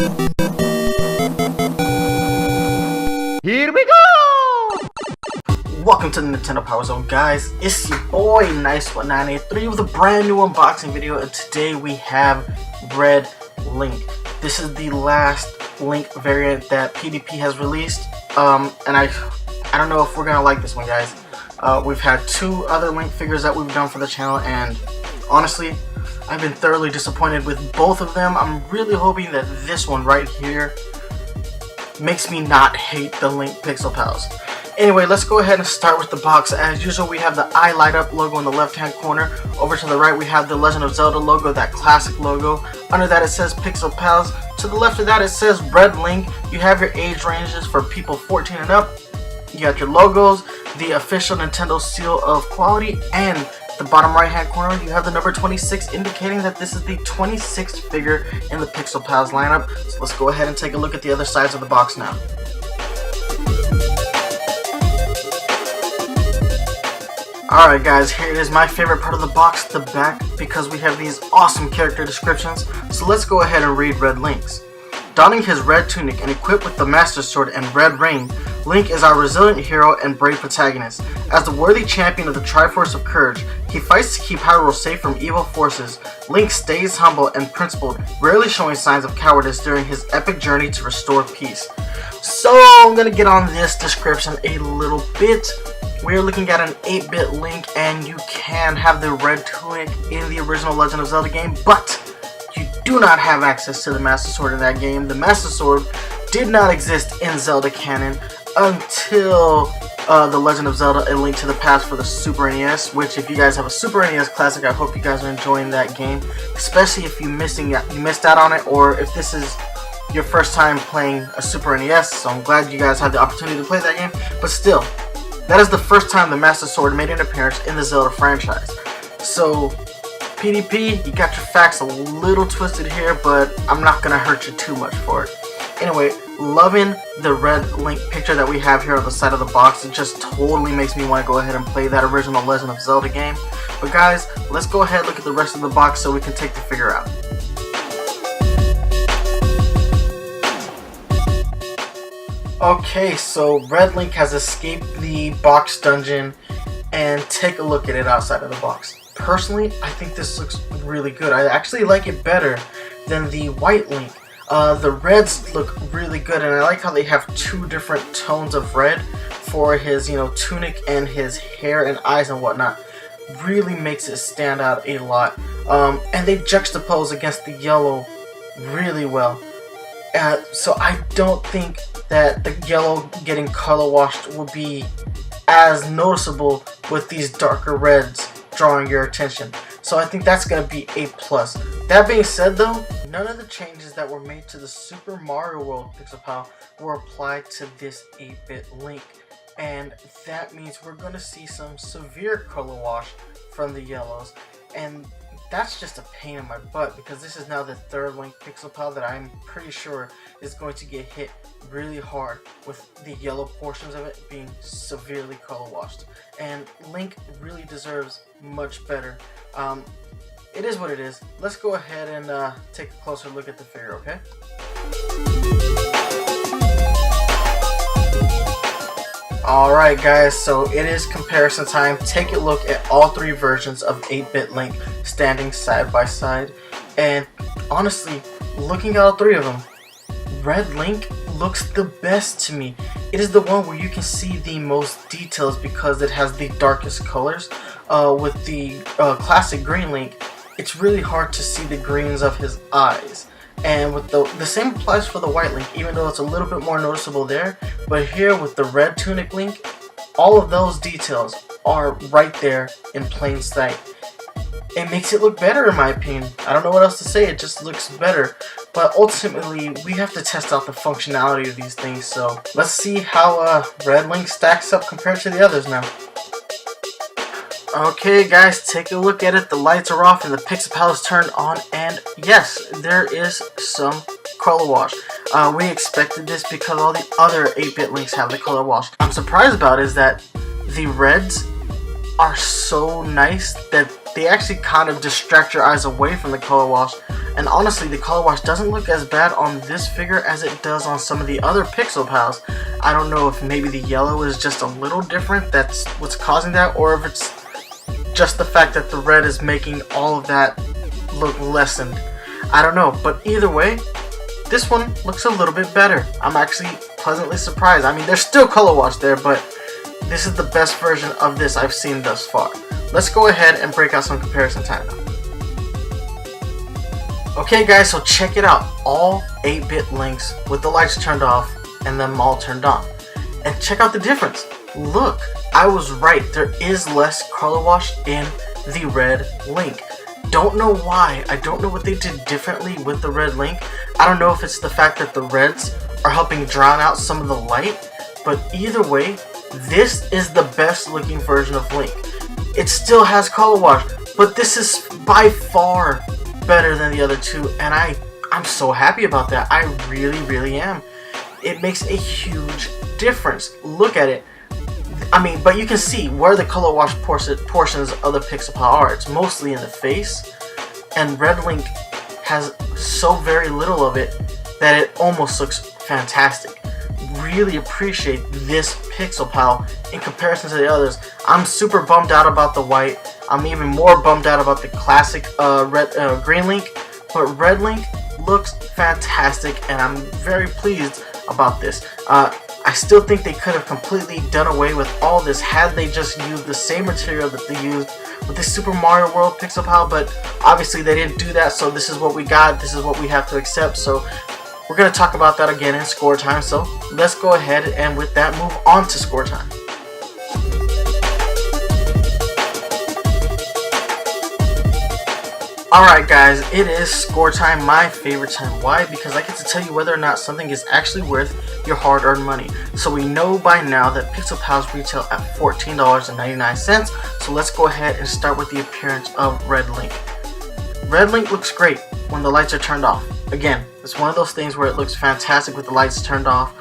Here we go! Welcome to the Nintendo Power Zone, guys. It's your boy Nice1983 with a brand new unboxing video, and today we have Red Link. This is the last Link variant that PDP has released, and I don't know if we're gonna like this one, guys. We've had two other Link figures that we've done for the channel, and honestly, I've been thoroughly disappointed with both of them. I'm really hoping that this one right here makes me not hate the Link Pixel Pals. Anyway, let's go ahead and start with the box. As usual, we have the I Light Up logo in the left hand corner. Over to the right, we have the Legend of Zelda logo, that classic logo. Under that, it says Pixel Pals. To the left of that, it says Red Link. You have your age ranges for people 14 and up. You got your logos, the official Nintendo seal of quality, and the bottom right hand corner, you have the number 26, indicating that this is the 26th figure in the Pixel Pals lineup. So let's go ahead and take a look at the other sides of the box now. Alright guys, here it is, my favorite part of the box, the back, because we have these awesome character descriptions. So let's go ahead and read Red Link's. Donning his red tunic and equipped with the Master Sword and red ring, Link is our resilient hero and brave protagonist. As the worthy champion of the Triforce of Courage, he fights to keep Hyrule safe from evil forces. Link stays humble and principled, rarely showing signs of cowardice during his epic journey to restore peace. So I'm gonna get on this description a little bit. We're looking at an 8-bit Link, and you can have the red tunic in the original Legend of Zelda game, but you do not have access to the Master Sword in that game. The Master Sword did not exist in Zelda canon until the Legend of Zelda: A Link to the Past for the Super NES, which if you guys have a Super NES Classic, I hope you guys are enjoying that game, especially if you missed out on it, or if this is your first time playing a Super NES, so I'm glad you guys had the opportunity to play that game. But still, that is the first time the Master Sword made an appearance in the Zelda franchise. So PDP, you got your facts a little twisted here, but I'm not gonna hurt you too much for it. Anyway, loving the Red Link picture that we have here on the side of the box. It just totally makes me want to go ahead and play that original Legend of Zelda game. But guys, let's go ahead and look at the rest of the box so we can take the figure out. Okay, so Red Link has escaped the box dungeon, and take a look at it outside of the box. Personally, I think this looks really good. I actually like it better than the White Link. The reds look really good, and I like how they have two different tones of red for his, tunic and his hair and eyes and whatnot. Really makes it stand out a lot. And they juxtapose against the yellow really well. So I don't think that the yellow getting color washed will be as noticeable with these darker reds drawing your attention. So I think that's going to be a plus. That being said though, none of the changes that were made to the Super Mario World Pixel Pal were applied to this 8-bit Link. And that means we're going to see some severe color wash from the yellows. And that's just a pain in my butt, because this is now the third Link Pixel Pal that I'm pretty sure is going to get hit really hard with the yellow portions of it being severely color washed. And Link really deserves much better. It is what it is. Let's go ahead and take a closer look at the figure, okay? Alright guys, so it is comparison time. Take a look at all three versions of 8-bit Link standing side by side. And honestly, looking at all three of them, Red Link looks the best to me. It is the one where you can see the most details because it has the darkest colors. With the classic Green Link, it's really hard to see the greens of his eyes. And with the same applies for the White Link, even though it's a little bit more noticeable there. But here with the Red Tunic Link, all of those details are right there in plain sight. It makes it look better in my opinion. I don't know what else to say, it just looks better. But ultimately, we have to test out the functionality of these things, so let's see how Red Link stacks up compared to the others now. Okay guys, take a look at it. The lights are off and the Pixel Pal is turned on, and yes, there is some color wash. We expected this because all the other 8-bit Links have the color wash. I'm surprised about is that the reds are so nice that they actually kind of distract your eyes away from the color wash, And honestly, the color wash doesn't look as bad on this figure as it does on some of the other Pixel Pals. I don't know if maybe the yellow is just a little different, that's what's causing that, or if it's just the fact that the red is making all of that look lessened. I don't know, but either way, this one looks a little bit better. I'm actually pleasantly surprised. I mean, there's still color wash there, but this is the best version of this I've seen thus far. Let's go ahead and break out some comparison time now. Okay guys, so check it out. All 8-bit Links with the lights turned off and them all turned on. And check out the difference. Look, I was right. There is less color wash in the red Link. Don't know why. I don't know what they did differently with the red Link. I don't know if it's the fact that the reds are helping drown out some of the light, but either way, this is the best looking version of Link. It still has color wash, but this is by far better than the other two, and I'm so happy about that. I really am. It makes a huge difference. Look at it. I mean, but you can see where the color wash portions of the Pixel Pal are. It's mostly in the face, and Red Link has so very little of it that it almost looks fantastic. Really appreciate this Pixel Pal in comparison to the others. I'm super bummed out about the white. I'm even more bummed out about the classic Green Link, but Red Link looks fantastic, and I'm very pleased about this. I still think they could have completely done away with all this had they just used the same material that they used with the Super Mario World Pixel Pal, but obviously they didn't do that, so this is what we got, this is what we have to accept. So we're going to talk about that again in score time, so let's go ahead and with that move on to score time. Alright guys, it is score time, my favorite time. Why? Because I get to tell you whether or not something is actually worth your hard-earned money. So we know by now that Pixel Pals retail at $14.99, so let's go ahead and start with the appearance of Red Link. Red Link looks great when the lights are turned off. Again, it's one of those things where it looks fantastic with the lights turned off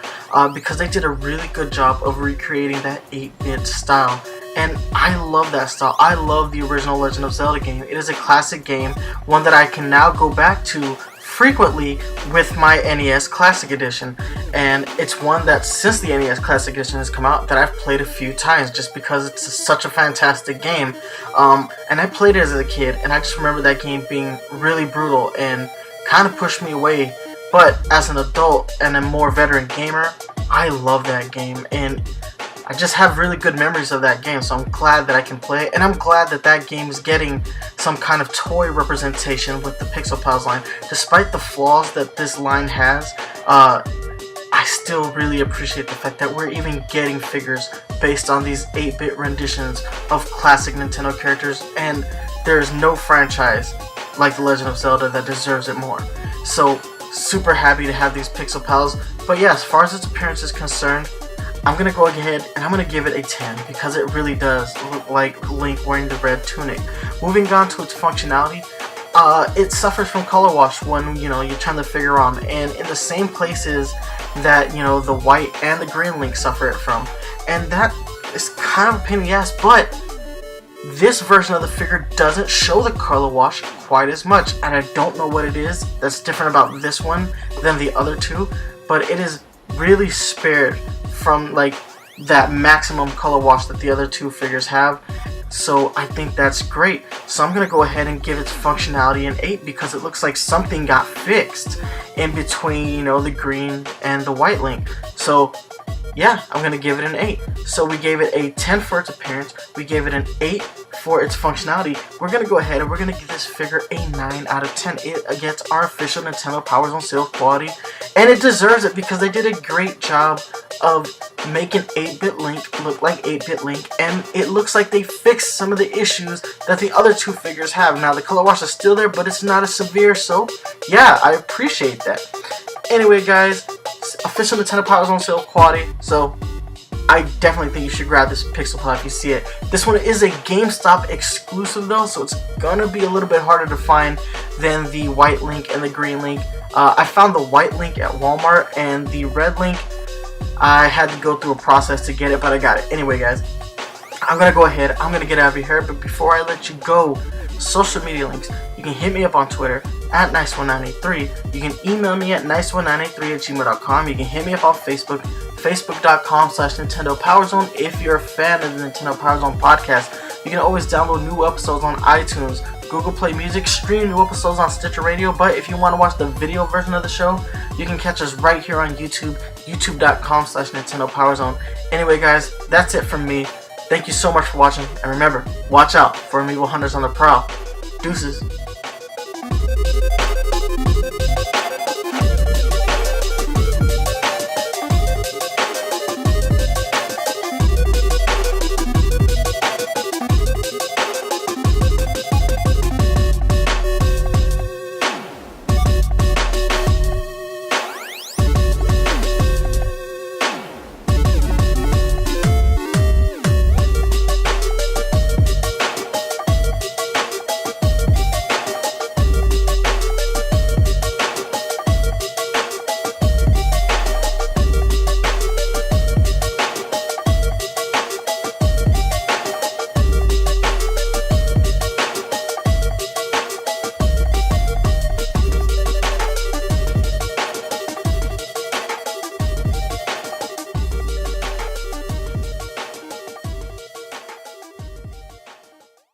because they did a really good job of recreating that 8-bit style. And I love that style. I love the original Legend of Zelda game. It is a classic game, one that I can now go back to frequently with my NES Classic Edition. And it's one that since the NES Classic Edition has come out that I've played a few times just because it's such a fantastic game. And I played it as a kid, and I just remember that game being really brutal and kind of pushed me away. But as an adult and a more veteran gamer, I love that game, and I just have really good memories of that game, so I'm glad that I can play it, and I'm glad that that game is getting some kind of toy representation with the Pixel Pals line. Despite the flaws that this line has, I still really appreciate the fact that we're even getting figures based on these 8-bit renditions of classic Nintendo characters, and there's no franchise like The Legend of Zelda that deserves it more. So, super happy to have these Pixel Pals, but yeah, as far as its appearance is concerned, I'm going to go ahead and I'm going to give it a 10 because it really does look like Link wearing the red tunic. Moving on to its functionality, it suffers from color wash when, you turn the figure on, and in the same places that, the white and the green Link suffer it from. And that is kind of a pain in the ass, but this version of the figure doesn't show the color wash quite as much, and I don't know what it is that's different about this one than the other two, but it is really spared from like that maximum color wash that the other two figures have. So I think that's great. So I'm gonna go ahead and give its functionality an 8 because it looks like something got fixed in between, the green and the white Link. So yeah, I'm gonna give it an 8. So we gave it a 10 for its appearance, we gave it an 8 for its functionality. We're gonna go ahead and we're gonna give this figure a 9 out of 10. It gets our official Nintendo Powers on Sale quality, and it deserves it because they did a great job of making 8-bit Link look like 8-bit Link, and it looks like they fixed some of the issues that the other two figures have. Now the color wash is still there, but it's not as severe, so yeah, I appreciate that. Anyway guys, official Nintendo Powers on Sale quality, so I definitely think you should grab this Pixel Pal if you see it. This one is a GameStop exclusive though, so it's gonna be a little bit harder to find than the white Link and the green Link. I found the white Link at Walmart, and the red Link, I had to go through a process to get it, but I got it. Anyway guys, I'm gonna go ahead, I'm gonna get out of here, but before I let you go, social media links, you can hit me up on Twitter at nice1983. You can email me at nice1983@gmail.com. You can hit me up on Facebook, facebook.com/Nintendo Power Zone. If you're a fan of the Nintendo Power Zone podcast, you can always download new episodes on iTunes, Google Play Music, stream new episodes on Stitcher Radio. But if you want to watch the video version of the show, you can catch us right here on YouTube, youtube.com/Nintendo Power Zone. Anyway, guys, that's it from me. Thank you so much for watching, and remember, watch out for amiibo hunters on the prowl. Deuces.